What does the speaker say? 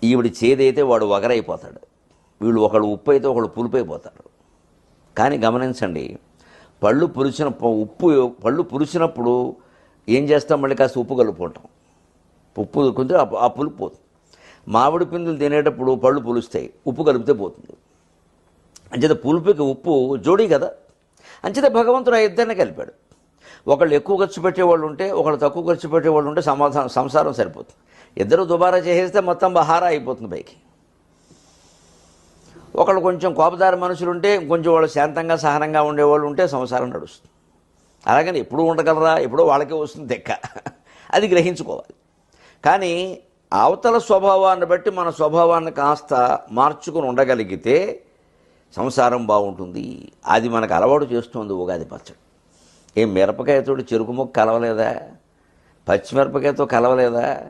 ఈవిడ చేదైతే వాడు వగరైపోతాడు, వీళ్ళు ఒకళ్ళు ఉప్పు అయితే ఒకళ్ళు పులుపైపోతారు. కానీ గమనించండి, పళ్ళు పులిచినప్పుడు ఏం చేస్తాం, మళ్ళీ కాస్త ఉప్పు కలుపుకుంటాం. ఉప్పు కొంచెం ఆ పులుపు పోతుంది. మామిడి పిందులు తినేటప్పుడు పళ్ళు పులుస్తాయి, ఉప్పు కలిపితే పోతుంది. అంచేత పులుపుకి ఉప్పు జోడీ కదా. అంచేత భగవంతుడు ఆ ఇద్దరిని కలిపాడు. ఒకళ్ళు ఎక్కువ ఖర్చు పెట్టేవాళ్ళు ఉంటే, ఒకళ్ళు తక్కువ ఖర్చు పెట్టేవాళ్ళు ఉంటే సంసారం సరిపోతుంది. ఇద్దరు దుబారా చేసేస్తే మొత్తం బహారా అయిపోతుంది పైకి. ఒకళ్ళు కొంచెం కోపదారి మనుషులు ఉంటే, కొంచెం వాళ్ళు శాంతంగా సహనంగా ఉండేవాళ్ళు ఉంటే సంసారం నడుస్తుంది. అలాగని ఎప్పుడూ ఉండగలరా, ఎప్పుడో వాళ్ళకే వస్తుంది దెక్క, అది గ్రహించుకోవాలి. కానీ అవతల స్వభావాన్ని బట్టి మన స్వభావాన్ని కాస్త మార్చుకుని ఉండగలిగితే సంసారం బాగుంటుంది. అది మనకు అలవాటు చేస్తుంది ఉగాది పచ్చడి. మిరపకాయతోటి చెరుకు ముక్క కలవలేదా, పచ్చిమిరపకాయతో కలవలేదా?